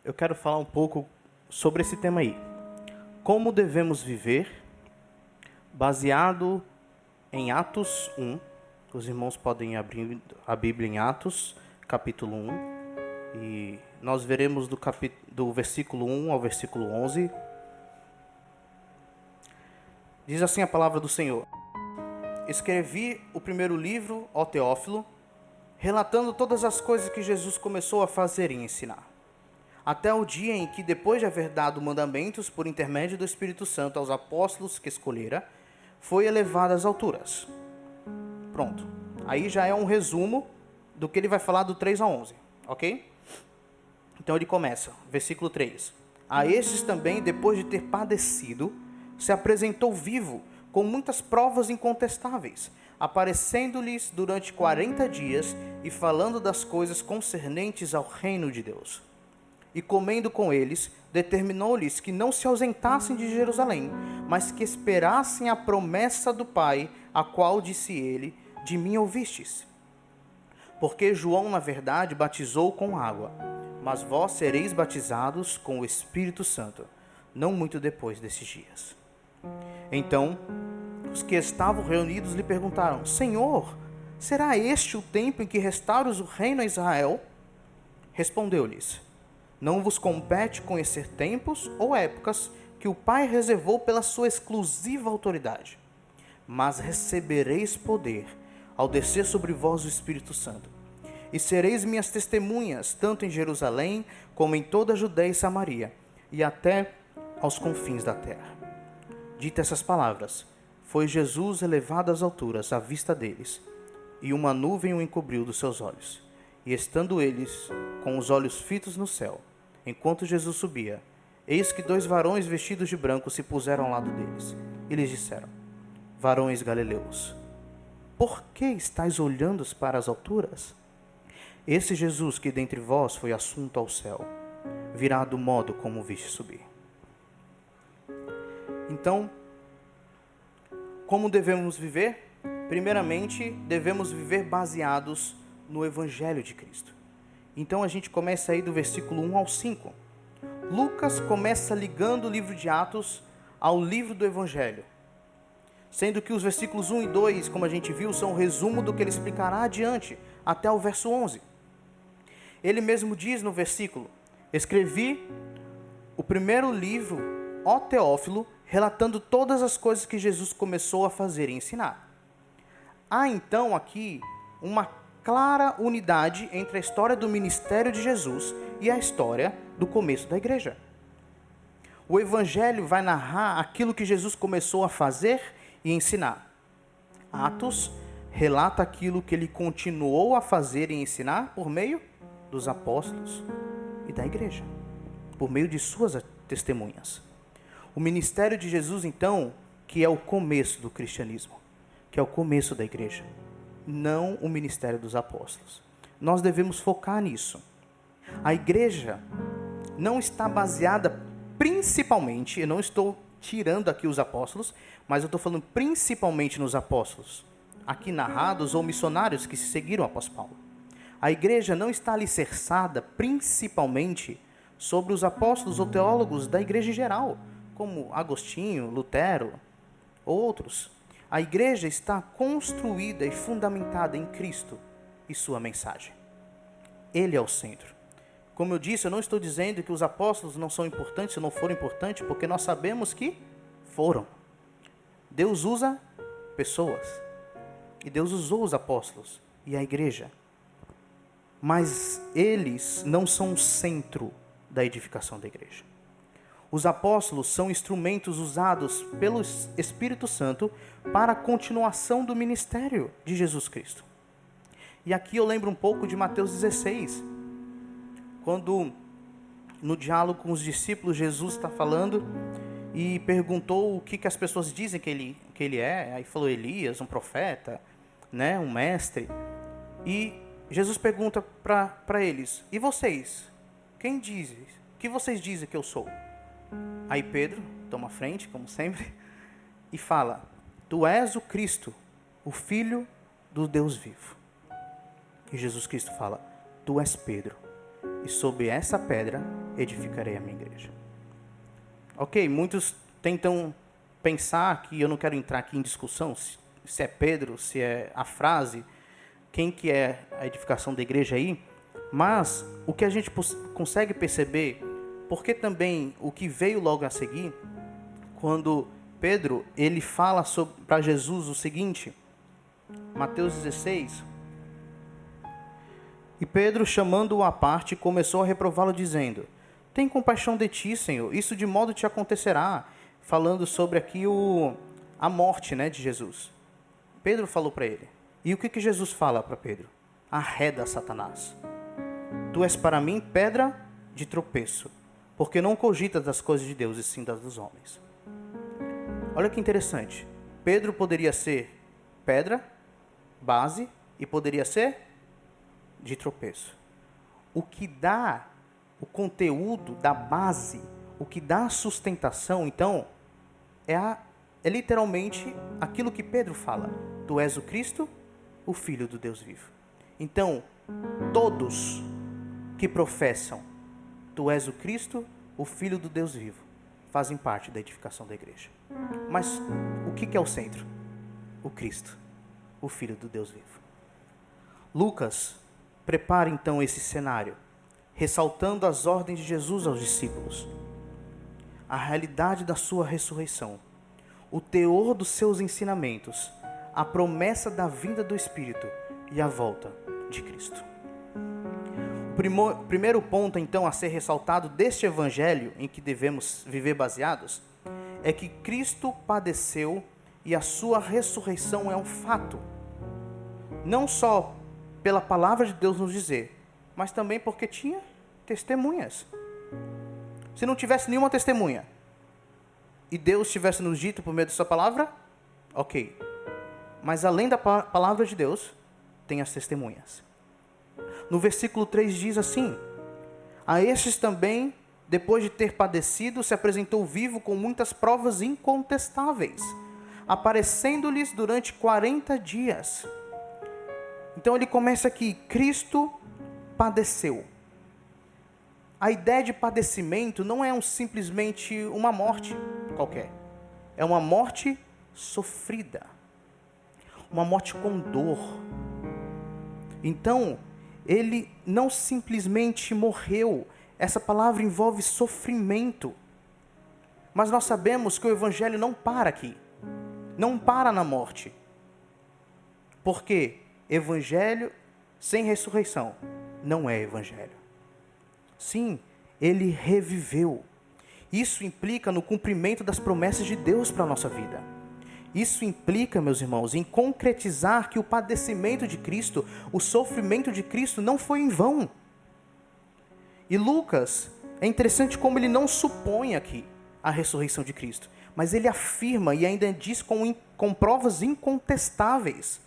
eu quero falar um pouco sobre esse tema aí. Como devemos viver, baseado em Atos 1. Os irmãos podem abrir a Bíblia em Atos, capítulo 1. E nós veremos do versículo 1 ao versículo 11. Diz assim a palavra do Senhor: Escrevi o primeiro livro, ó Teófilo, relatando todas as coisas que Jesus começou a fazer e ensinar, até o dia em que, depois de haver dado mandamentos por intermédio do Espírito Santo aos apóstolos que escolhera, foi elevado às alturas. Pronto. Aí já é um resumo do que ele vai falar do 3 a 11, ok? Então ele começa, versículo 3. A estes também, depois de ter padecido, se apresentou vivo, com muitas provas incontestáveis, aparecendo-lhes durante 40 dias e falando das coisas concernentes ao reino de Deus. E comendo com eles, determinou-lhes que não se ausentassem de Jerusalém, mas que esperassem a promessa do Pai, a qual disse ele: de mim ouvistes. Porque João, na verdade, batizou com água, mas vós sereis batizados com o Espírito Santo, não muito depois desses dias. Então, os que estavam reunidos lhe perguntaram: Senhor, será este o tempo em que restauras o reino a Israel? Respondeu-lhes: Não vos compete conhecer tempos ou épocas que o Pai reservou pela sua exclusiva autoridade, mas recebereis poder ao descer sobre vós o Espírito Santo, e sereis minhas testemunhas, tanto em Jerusalém, como em toda a Judeia e Samaria, e até aos confins da terra. Dita essas palavras, foi Jesus elevado às alturas à vista deles, e uma nuvem o encobriu dos seus olhos. E estando eles com os olhos fitos no céu, enquanto Jesus subia, eis que 2 varões vestidos de branco se puseram ao lado deles, e lhes disseram: Varões galileus, por que estáis olhando para as alturas? Esse Jesus que dentre vós foi assunto ao céu, virá do modo como o viste subir. Então, como devemos viver? Primeiramente, devemos viver baseados no Evangelho de Cristo. Então a gente começa aí do versículo 1 ao 5. Lucas começa ligando o livro de Atos ao livro do Evangelho, sendo que os versículos 1 e 2, como a gente viu, são o resumo do que ele explicará adiante, até o verso 11. Ele mesmo diz no versículo: Escrevi o primeiro livro, ó Teófilo, relatando todas as coisas que Jesus começou a fazer e ensinar. Há então aqui uma clara unidade entre a história do ministério de Jesus e a história do começo da igreja. O Evangelho vai narrar aquilo que Jesus começou a fazer e ensinar. Atos relata aquilo que ele continuou a fazer e ensinar por meio dos apóstolos e da igreja, por meio de suas testemunhas. O ministério de Jesus, então, que é o começo do cristianismo, que é o começo da igreja, não o ministério dos apóstolos. Nós devemos focar nisso. A igreja não está baseada principalmente, eu não estou tirando aqui os apóstolos, mas eu estou falando principalmente nos apóstolos, aqui narrados, ou missionários que se seguiram após Paulo. A igreja não está alicerçada principalmente sobre os apóstolos ou teólogos da igreja em geral, como Agostinho, Lutero, ou outros. A igreja está construída e fundamentada em Cristo e sua mensagem. Ele é o centro. Como eu disse, eu não estou dizendo que os apóstolos não são importantes, se não foram importantes, porque nós sabemos que foram. Deus usa pessoas. E Deus usou os apóstolos e a igreja. Mas eles não são o centro da edificação da igreja. Os apóstolos são instrumentos usados pelo Espírito Santo para a continuação do ministério de Jesus Cristo. E aqui eu lembro um pouco de Mateus 16, quando no diálogo com os discípulos Jesus está falando e perguntou o que as pessoas dizem que ele é. Aí falou Elias, um profeta, né, um mestre. E Jesus pergunta para eles: e vocês? Quem dizem? O que vocês dizem que eu sou? Aí Pedro toma a frente, como sempre, e fala: Tu és o Cristo, o Filho do Deus vivo. E Jesus Cristo fala: Tu és Pedro, e sobre essa pedra edificarei a minha igreja. Ok, muitos tentam pensar que eu não quero entrar aqui em discussão se é Pedro, se é a frase, quem que é a edificação da igreja aí, mas o que a gente consegue perceber, porque também o que veio logo a seguir, quando Pedro ele fala para Jesus o seguinte, Mateus 16, e Pedro, chamando-o à parte, começou a reprová-lo, dizendo: tem compaixão de ti, Senhor, isso de modo te acontecerá, falando sobre aqui a morte, né, de Jesus. Pedro falou para ele. E o que Jesus fala para Pedro? Arreda, Satanás. Tu és para mim pedra de tropeço, porque não cogitas das coisas de Deus, e sim das dos homens. Olha que interessante. Pedro poderia ser pedra, base, e poderia ser de tropeço. O que dá o conteúdo da base, o que dá a sustentação, então, é literalmente aquilo que Pedro fala. Tu és o Cristo, o Filho do Deus vivo. Então, todos que professam tu és o Cristo, o Filho do Deus vivo, fazem parte da edificação da igreja. Mas o que é o centro? O Cristo, o Filho do Deus vivo. Lucas prepara então esse cenário, ressaltando as ordens de Jesus aos discípulos, a realidade da sua ressurreição, o teor dos seus ensinamentos, a promessa da vinda do Espírito e a volta de Cristo. O primeiro ponto, então, a ser ressaltado deste evangelho em que devemos viver baseados, é que Cristo padeceu e a sua ressurreição é um fato. Não só pela palavra de Deus nos dizer, mas também porque tinha testemunhas. Se não tivesse nenhuma testemunha, e Deus tivesse nos dito por meio da sua palavra, ok. Mas além da palavra de Deus, tem as testemunhas. No versículo 3 diz assim: a estes também, depois de ter padecido, se apresentou vivo com muitas provas incontestáveis, aparecendo-lhes durante 40 dias. Então ele começa aqui, Cristo padeceu. A ideia de padecimento não é simplesmente uma morte qualquer. É uma morte sofrida. Uma morte com dor. Então, ele não simplesmente morreu. Essa palavra envolve sofrimento. Mas nós sabemos que o evangelho não para aqui. Não para na morte. Porque evangelho sem ressurreição não é evangelho. Sim, ele reviveu. Isso implica no cumprimento das promessas de Deus para a nossa vida. Isso implica, meus irmãos, em concretizar que o padecimento de Cristo, o sofrimento de Cristo não foi em vão. E Lucas, é interessante como ele não supõe aqui a ressurreição de Cristo, mas ele afirma e ainda diz com provas incontestáveis.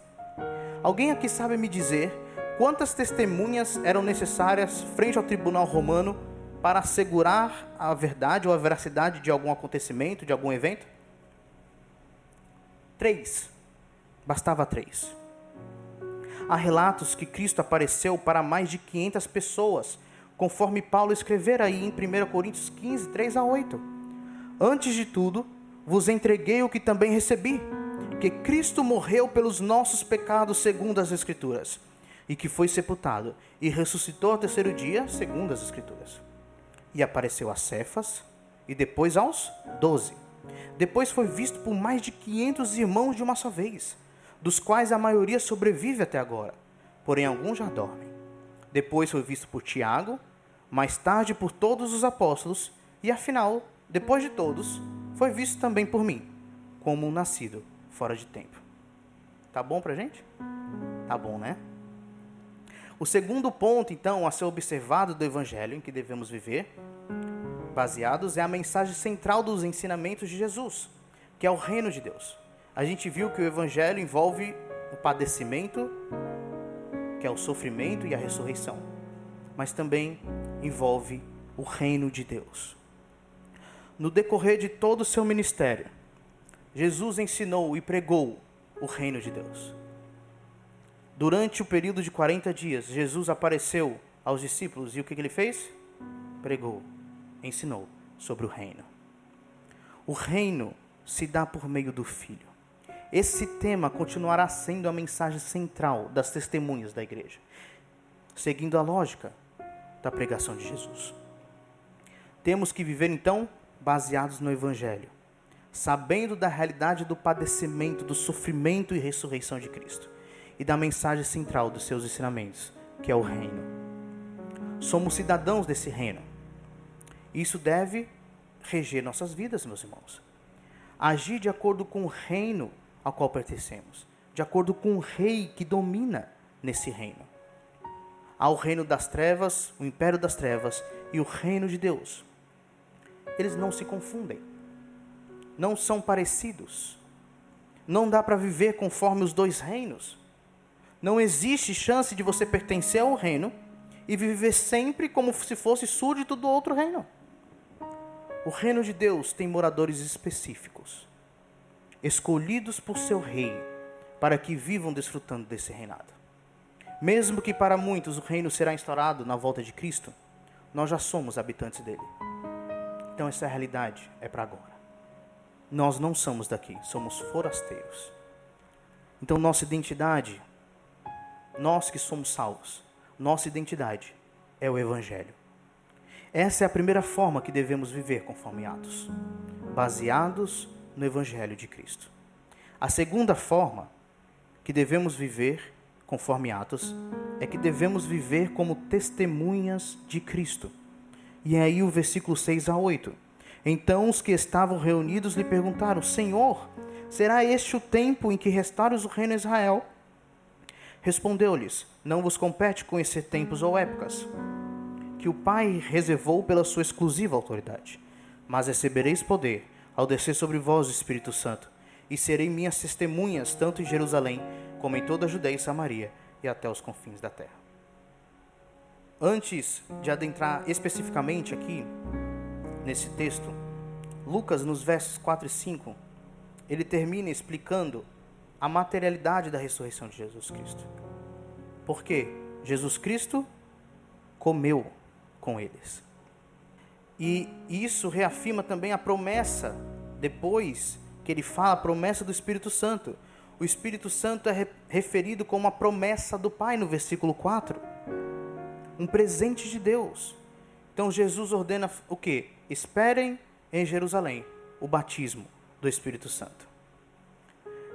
Alguém aqui sabe me dizer quantas testemunhas eram necessárias frente ao tribunal romano para assegurar a verdade ou a veracidade de algum acontecimento, de algum evento? 3. Bastava 3. Há relatos que Cristo apareceu para mais de 500 pessoas, conforme Paulo escrever aí em 1 Coríntios 15, 3-8. Antes de tudo, vos entreguei o que também recebi, que Cristo morreu pelos nossos pecados segundo as Escrituras, e que foi sepultado, e ressuscitou ao terceiro dia, segundo as Escrituras. E apareceu a Cefas, e depois aos 12. Depois foi visto por mais de 500 irmãos de uma só vez, dos quais a maioria sobrevive até agora, porém alguns já dormem. Depois foi visto por Tiago, mais tarde por todos os apóstolos, e afinal, depois de todos, foi visto também por mim, como um nascido fora de tempo. Tá bom pra gente? Tá bom, né? O segundo ponto, então, a ser observado do evangelho em que devemos viver, baseados, é a mensagem central dos ensinamentos de Jesus, que é o reino de Deus. A gente viu que o evangelho envolve o padecimento, que é o sofrimento e a ressurreição, mas também envolve o reino de Deus. No decorrer de todo o seu ministério, Jesus ensinou e pregou o reino de Deus. Durante o período de 40 dias, Jesus apareceu aos discípulos e o que ele fez? Pregou ensinou sobre o reino. O reino se dá por meio do Filho. Esse tema continuará sendo a mensagem central das testemunhas da igreja, seguindo a lógica da pregação de Jesus. Temos que viver, então, baseados no Evangelho, sabendo da realidade do padecimento, do sofrimento e ressurreição de Cristo, e da mensagem central dos seus ensinamentos, que é o reino. Somos cidadãos desse reino. Isso deve reger nossas vidas, meus irmãos. Agir de acordo com o reino ao qual pertencemos, de acordo com o rei que domina nesse reino. Há o reino das trevas, o império das trevas e o reino de Deus. Eles não se confundem, não são parecidos. Não dá para viver conforme os dois reinos. Não existe chance de você pertencer ao reino e viver sempre como se fosse súdito do outro reino. O reino de Deus tem moradores específicos, escolhidos por seu rei, para que vivam desfrutando desse reinado. Mesmo que para muitos o reino será instaurado na volta de Cristo, nós já somos habitantes dele. Então essa realidade é para agora. Nós não somos daqui, somos forasteiros. Então nossa identidade, nós que somos salvos, nossa identidade é o Evangelho. Essa é a primeira forma que devemos viver conforme Atos, baseados no Evangelho de Cristo. A segunda forma que devemos viver conforme Atos é que devemos viver como testemunhas de Cristo. E aí o versículo 6 a 8. Então os que estavam reunidos lhe perguntaram: Senhor, será este o tempo em que restaures o reino a Israel? Respondeu-lhes: Não vos compete conhecer tempos ou épocas que o Pai reservou pela sua exclusiva autoridade. Mas recebereis poder ao descer sobre vós o Espírito Santo, e serei minhas testemunhas tanto em Jerusalém, como em toda a Judeia e Samaria, e até os confins da terra. Antes de adentrar especificamente aqui, nesse texto, Lucas, nos versos 4 e 5, ele termina explicando a materialidade da ressurreição de Jesus Cristo. Porque Jesus Cristo comeu com eles. E isso reafirma também a promessa, depois que ele fala a promessa do Espírito Santo. O Espírito Santo é referido como a promessa do Pai no versículo 4. Um presente de Deus. Então Jesus ordena o quê? Esperem em Jerusalém o batismo do Espírito Santo.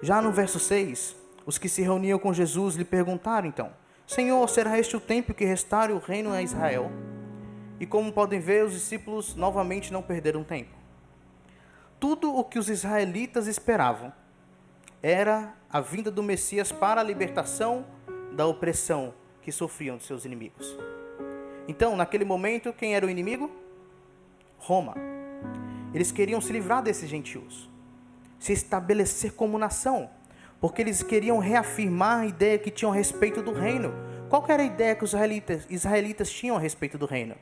Já no verso 6, os que se reuniam com Jesus lhe perguntaram então: Senhor, será este o tempo que restaure o reino a Israel? E como podem ver, os discípulos novamente não perderam tempo. Tudo o que os israelitas esperavam era a vinda do Messias para a libertação da opressão que sofriam de seus inimigos. Então, naquele momento, quem era o inimigo? Roma. Eles queriam se livrar desses gentios, se estabelecer como nação, porque eles queriam reafirmar a ideia que tinham a respeito do reino. Qual que era a ideia que os israelitas tinham a respeito do reino?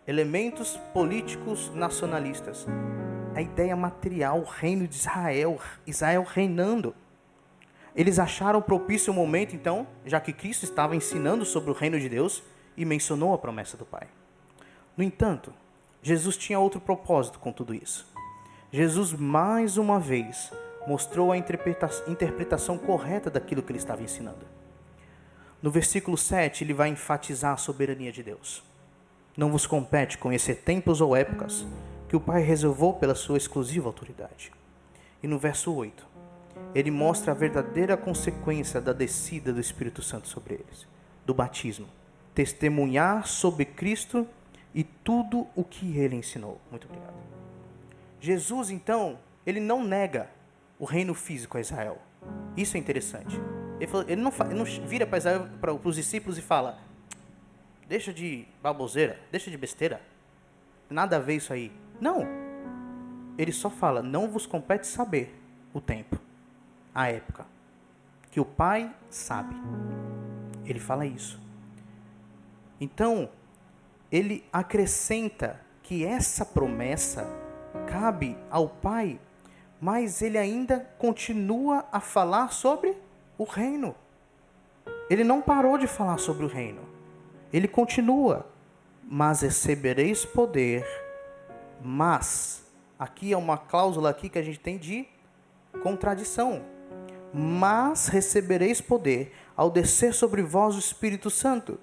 Elementos políticos nacionalistas. A ideia material, o reino de Israel, Israel reinando. Eles acharam propício o momento, então, já que Cristo estava ensinando sobre o reino de Deus e mencionou a promessa do Pai. No entanto, Jesus tinha outro propósito com tudo isso. Jesus, mais uma vez, mostrou a interpretação correta daquilo que ele estava ensinando. No versículo 7, ele vai enfatizar a soberania de Deus. Não vos compete conhecer tempos ou épocas que o Pai reservou pela sua exclusiva autoridade. E no verso 8, ele mostra a verdadeira consequência da descida do Espírito Santo sobre eles, do batismo. Testemunhar sobre Cristo e tudo o que ele ensinou. Muito obrigado. Jesus, então, ele não nega o reino físico a Israel. Isso é interessante. Ele não vira para Israel, para os discípulos e fala: deixa de baboseira, deixa de besteira, nada a ver isso aí. Não. Ele só fala: não vos compete saber o tempo, a época, que o Pai sabe. Ele fala isso. Então, ele acrescenta que essa promessa cabe ao Pai, mas ele ainda continua a falar sobre o reino. Ele não parou de falar sobre o reino. Ele continua mas recebereis poder, mas, aqui é uma cláusula aqui que a gente tem de contradição, mas recebereis poder ao descer sobre vós o Espírito Santo,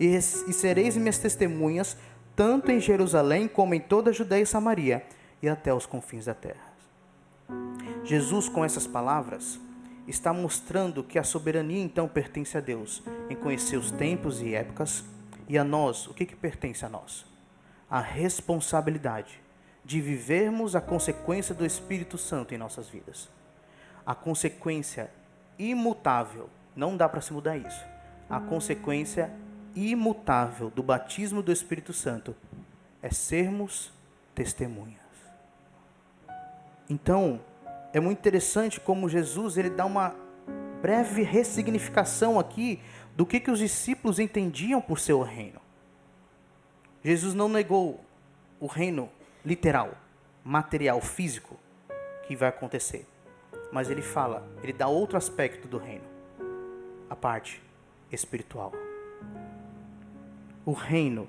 e sereis minhas testemunhas, tanto em Jerusalém como em toda a Judeia e Samaria, e até os confins da terra. Jesus, com essas palavras, está mostrando que a soberania então pertence a Deus, em conhecer os tempos e épocas, e a nós, o que pertence a nós? A responsabilidade de vivermos a consequência do Espírito Santo em nossas vidas. A consequência imutável, não dá para se mudar isso, a consequência imutável do batismo do Espírito Santo é sermos testemunhas. Então, é muito interessante como Jesus ele dá uma breve ressignificação aqui do que os discípulos entendiam por seu reino. Jesus não negou o reino literal, material, físico que vai acontecer, mas ele fala, ele dá outro aspecto do reino, a parte espiritual. O reino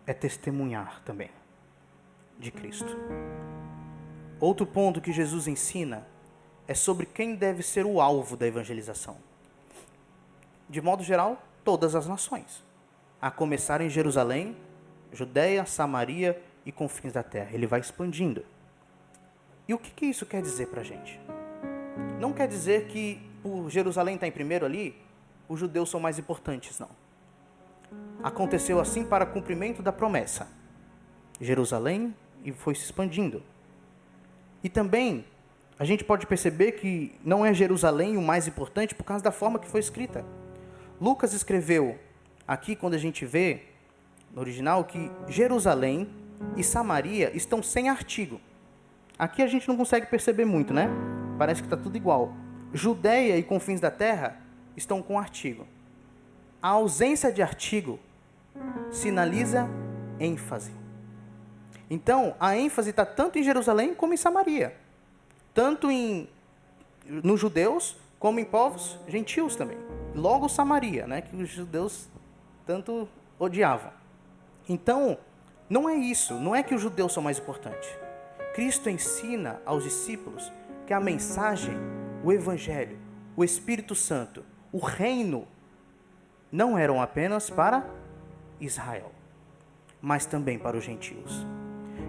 é testemunhar também de Cristo. Outro ponto que Jesus ensina é sobre quem deve ser o alvo da evangelização. De modo geral, todas as nações, a começar em Jerusalém, Judeia, Samaria e confins da terra. Ele vai expandindo. E o que isso quer dizer para a gente? Não quer dizer que por Jerusalém estar em primeiro ali, os judeus são mais importantes, não. Aconteceu assim para cumprimento da promessa. Jerusalém e foi se expandindo. E também, a gente pode perceber que não é Jerusalém o mais importante por causa da forma que foi escrita. Lucas escreveu aqui, quando a gente vê no original, que Jerusalém e Samaria estão sem artigo. Aqui a gente não consegue perceber muito, né? Parece que está tudo igual. Judeia e confins da terra estão com artigo. A ausência de artigo sinaliza ênfase. Então, a ênfase está tanto em Jerusalém como em Samaria. Tanto nos judeus, como em povos gentios também. Logo Samaria, né, que os judeus tanto odiavam. Então, não é isso. Não é que os judeus são mais importantes. Cristo ensina aos discípulos que a mensagem, o Evangelho, o Espírito Santo, o reino, não eram apenas para Israel, mas também para os gentios.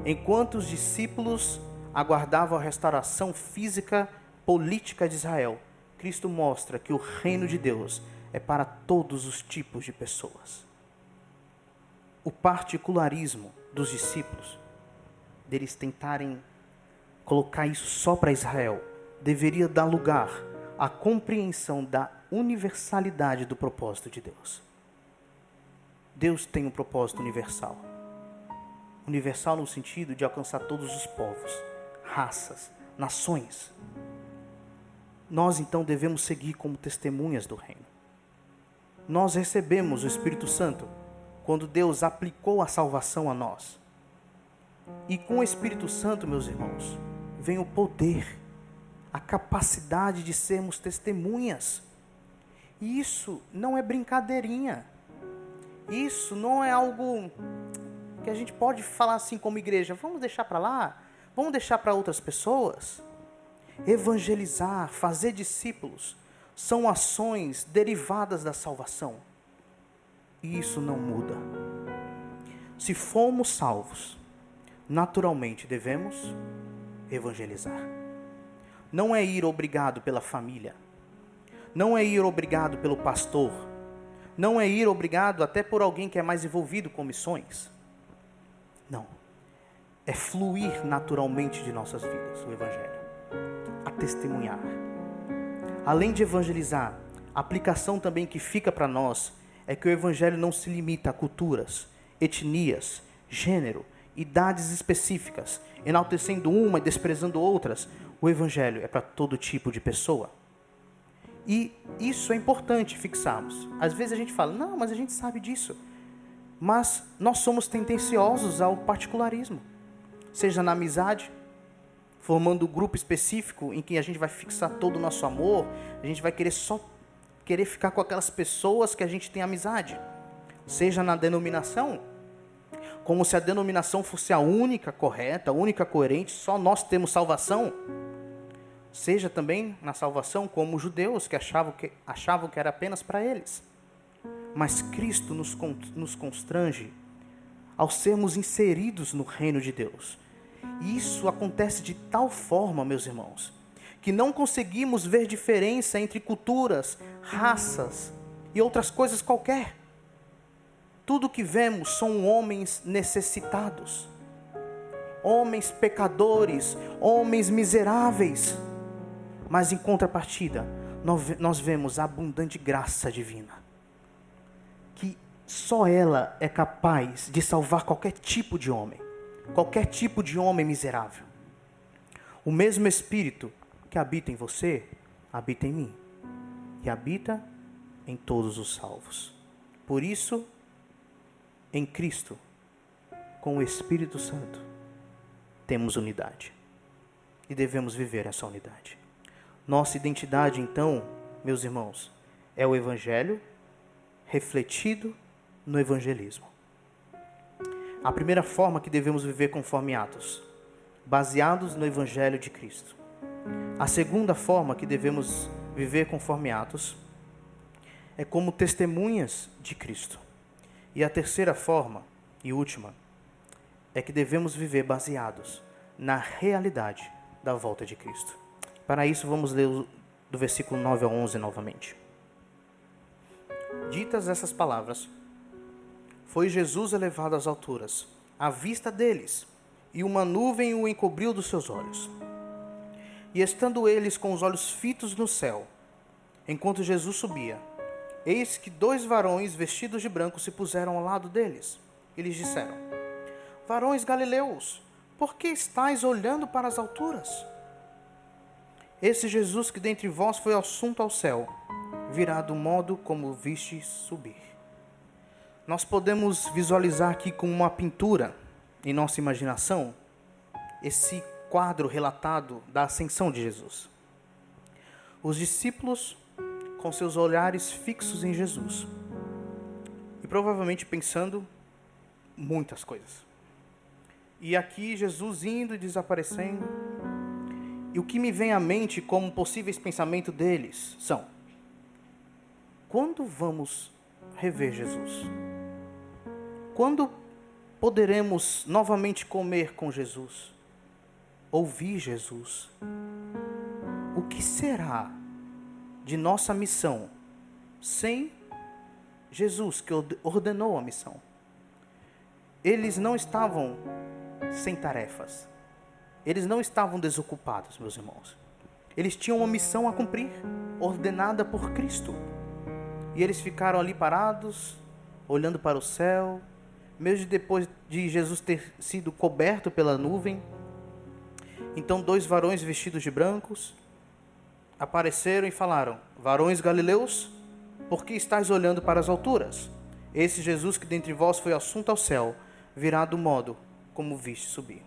Enquanto os discípulos aguardavam a restauração física, política de Israel, Cristo mostra que o reino de Deus é para todos os tipos de pessoas. O particularismo dos discípulos, deles tentarem colocar isso só para Israel, deveria dar lugar à compreensão da universalidade do propósito de Deus. Deus tem um propósito universal. Universal no sentido de alcançar todos os povos, raças, nações. Nós então devemos seguir como testemunhas do reino. Nós recebemos o Espírito Santo quando Deus aplicou a salvação a nós. E com o Espírito Santo, meus irmãos, vem o poder, a capacidade de sermos testemunhas. E isso não é brincadeirinha. Isso não é algo que a gente pode falar assim como igreja, vamos deixar para lá, vamos deixar para outras pessoas. Evangelizar, fazer discípulos, são ações derivadas da salvação. E isso não muda. Se fomos salvos, naturalmente devemos evangelizar. Não é ir obrigado pela família, não é ir obrigado pelo pastor, não é ir obrigado até por alguém que é mais envolvido com missões. Não. É fluir naturalmente de nossas vidas o Evangelho. A testemunhar. Além de evangelizar, a aplicação também que fica para nós é que o Evangelho não se limita a culturas, etnias, gênero, idades específicas, enaltecendo uma e desprezando outras. O Evangelho é para todo tipo de pessoa. E isso é importante fixarmos. Às vezes a gente fala, não, mas a gente sabe disso. Mas nós somos tendenciosos ao particularismo. Seja na amizade, formando um grupo específico em que a gente vai fixar todo o nosso amor, a gente vai querer ficar com aquelas pessoas que a gente tem amizade. Seja na denominação, como se a denominação fosse a única correta, a única coerente, só nós temos salvação. Seja também na salvação como os judeus que achavam que era apenas para eles. Mas Cristo nos constrange ao sermos inseridos no reino de Deus. E isso acontece de tal forma, meus irmãos, que não conseguimos ver diferença entre culturas, raças e outras coisas qualquer. Tudo que vemos são homens necessitados, homens pecadores, homens miseráveis. Mas em contrapartida, nós vemos a abundante graça divina, que só ela é capaz de salvar qualquer tipo de homem miserável. O mesmo Espírito que habita em você, habita em mim, e habita em todos os salvos. Por isso, em Cristo, com o Espírito Santo, temos unidade, e devemos viver essa unidade. Nossa identidade, então, meus irmãos, é o Evangelho refletido no evangelismo. A primeira forma que devemos viver conforme Atos, baseados no Evangelho de Cristo. A segunda forma que devemos viver conforme Atos é como testemunhas de Cristo. E a terceira forma, e última, é que devemos viver baseados na realidade da volta de Cristo. Para isso, vamos ler do versículo 9 ao 11 novamente. Ditas essas palavras, foi Jesus elevado às alturas, à vista deles, e uma nuvem o encobriu dos seus olhos. E estando eles com os olhos fitos no céu, enquanto Jesus subia, eis que 2 varões vestidos de branco se puseram ao lado deles. E lhes disseram: varões galileus, por que estáis olhando para as alturas? Esse Jesus que dentre vós foi assunto ao céu, virá do modo como viste subir. Nós podemos visualizar aqui com uma pintura, em nossa imaginação, esse quadro relatado da ascensão de Jesus. Os discípulos com seus olhares fixos em Jesus e provavelmente pensando muitas coisas. E aqui Jesus indo e desaparecendo. E o que me vem à mente como possíveis pensamentos deles são: quando vamos rever Jesus? Quando poderemos novamente comer com Jesus? Ouvir Jesus? O que será de nossa missão sem Jesus que ordenou a missão? Eles não estavam sem tarefas. Eles não estavam desocupados, meus irmãos. Eles tinham uma missão a cumprir, ordenada por Cristo. E eles ficaram ali parados, olhando para o céu, mesmo depois de Jesus ter sido coberto pela nuvem. Então 2 varões vestidos de brancos apareceram e falaram: varões galileus, por que estáis olhando para as alturas? Esse Jesus que dentre vós foi assunto ao céu, virá do modo como viste subir.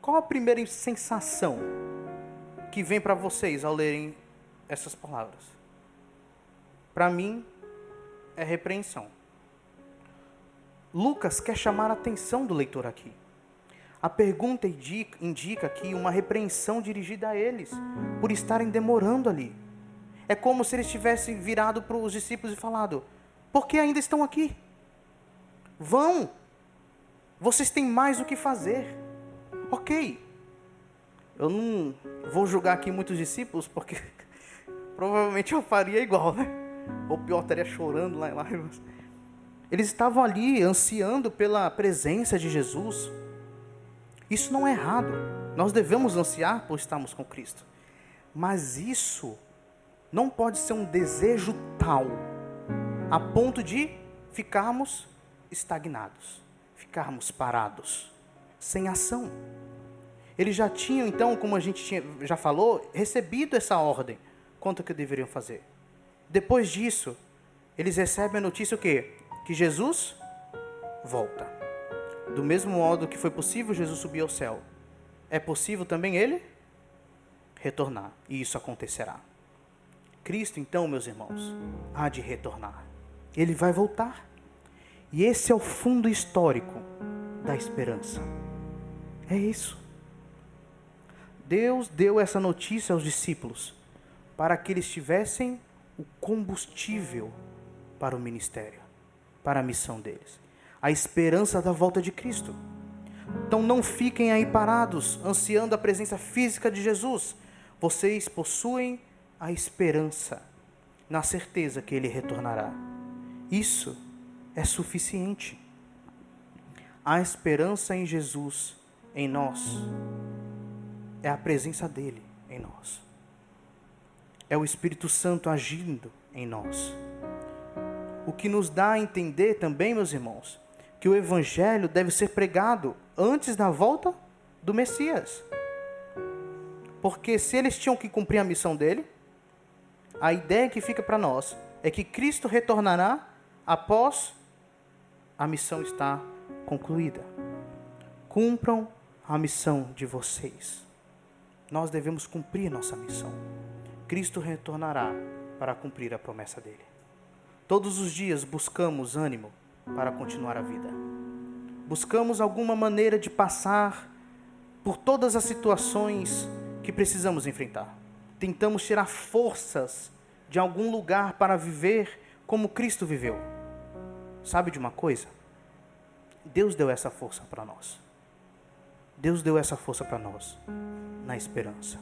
Qual a primeira sensação que vem para vocês ao lerem essas palavras? Para mim, é repreensão. Lucas quer chamar a atenção do leitor aqui. A pergunta indica aqui uma repreensão dirigida a eles, por estarem demorando ali. É como se eles tivessem virado para os discípulos e falado: por que ainda estão aqui? Vão! Vocês têm mais o que fazer. Ok, eu não vou julgar aqui muitos discípulos, porque provavelmente eu faria igual, né? Ou pior, estaria chorando lá em lágrimas. Eles estavam ali ansiando pela presença de Jesus. Isso não é errado. Nós devemos ansiar por estarmos com Cristo. Mas isso não pode ser um desejo tal a ponto de ficarmos estagnados, ficarmos parados, sem ação. Eles já tinham, então, como a gente já falou, recebido essa ordem quanto ao que deveriam fazer. Depois disso, eles recebem a notícia o quê? Que Jesus volta. Do mesmo modo que foi possível Jesus subir ao céu, é possível também ele retornar. E isso acontecerá. Cristo, então, meus irmãos, há de retornar. Ele vai voltar. E esse é o fundo histórico da esperança. É isso. Deus deu essa notícia aos discípulos para que eles tivessem o combustível para o ministério, para a missão deles. A esperança da volta de Cristo. Então não fiquem aí parados, ansiando a presença física de Jesus. Vocês possuem a esperança, na certeza que Ele retornará. Isso é suficiente. A esperança em Jesus, em nós, é a presença dEle em nós. É o Espírito Santo agindo em nós. O que nos dá a entender também, meus irmãos, que o Evangelho deve ser pregado antes da volta do Messias. Porque se eles tinham que cumprir a missão dele, a ideia que fica para nós é que Cristo retornará após a missão estar concluída. Cumpram a missão de vocês. Nós devemos cumprir nossa missão. Cristo retornará para cumprir a promessa dele. Todos os dias buscamos ânimo para continuar a vida. Buscamos alguma maneira de passar por todas as situações que precisamos enfrentar. Tentamos tirar forças de algum lugar para viver como Cristo viveu. Sabe de uma coisa? Deus deu essa força para nós. Deus deu essa força para nós, na esperança.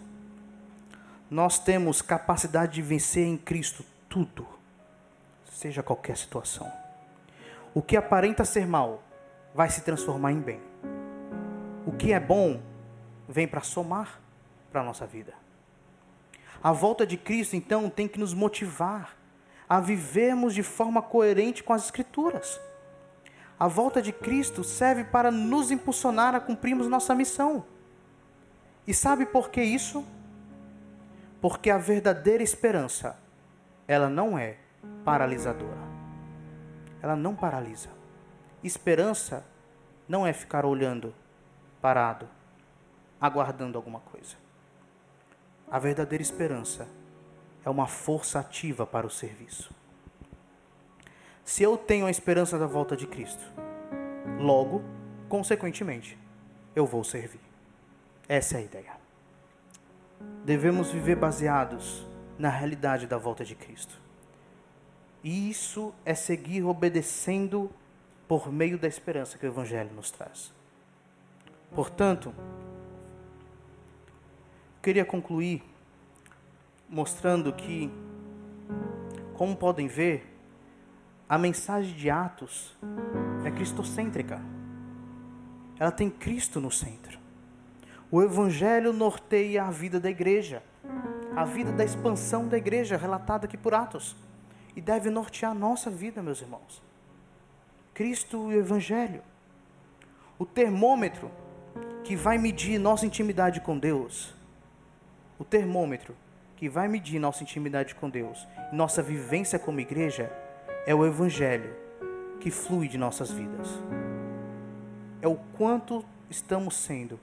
Nós temos capacidade de vencer em Cristo tudo, seja qualquer situação. O que aparenta ser mal vai se transformar em bem. O que é bom vem para somar para a nossa vida. A volta de Cristo, então, tem que nos motivar a vivermos de forma coerente com as Escrituras. A volta de Cristo serve para nos impulsionar a cumprirmos nossa missão. E sabe por que isso? Porque a verdadeira esperança, ela não é paralisadora. Ela não paralisa. Esperança não é ficar olhando, parado, aguardando alguma coisa. A verdadeira esperança é uma força ativa para o serviço. Se eu tenho a esperança da volta de Cristo, logo, consequentemente, eu vou servir. Essa é a ideia. Devemos viver baseados na realidade da volta de Cristo. E isso é seguir obedecendo por meio da esperança que o Evangelho nos traz. Portanto, queria concluir mostrando que, como podem ver, a mensagem de Atos é cristocêntrica. Ela tem Cristo no centro. O Evangelho norteia a vida da igreja, a vida da expansão da igreja, relatada aqui por Atos. E deve nortear a nossa vida, meus irmãos. Cristo e o Evangelho. O termômetro que vai medir nossa intimidade com Deus, o termômetro que vai medir nossa intimidade com Deus, nossa vivência como igreja, é o Evangelho que flui de nossas vidas. É o quanto estamos sendo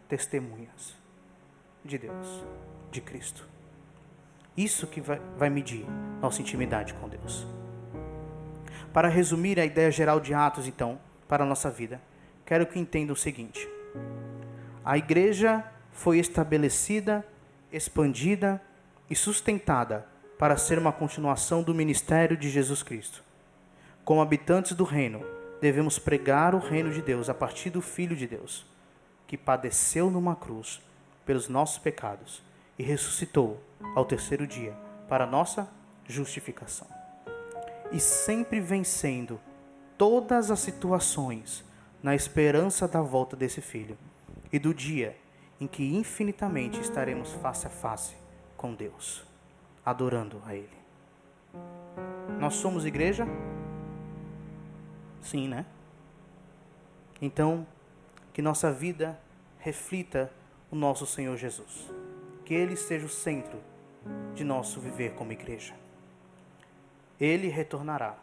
testemunhas de Deus, de Cristo. Isso que vai medir nossa intimidade com Deus. Para resumir a ideia geral de Atos, então, para a nossa vida, quero que entendam o seguinte: a igreja foi estabelecida, expandida e sustentada para ser uma continuação do ministério de Jesus Cristo. Como habitantes do reino, devemos pregar o reino de Deus a partir do Filho de Deus, que padeceu numa cruz pelos nossos pecados e ressuscitou ao terceiro dia para a nossa justificação. E sempre vencendo todas as situações na esperança da volta desse Filho e do dia em que infinitamente estaremos face a face com Deus, adorando a Ele. Nós somos igreja? Sim, né? Então, que nossa vida reflita o nosso Senhor Jesus. Que Ele seja o centro de nosso viver como igreja. Ele retornará.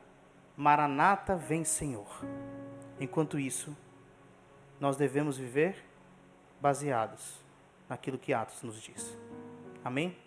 Maranata, vem Senhor. Enquanto isso, nós devemos viver baseados naquilo que Atos nos diz. Amém?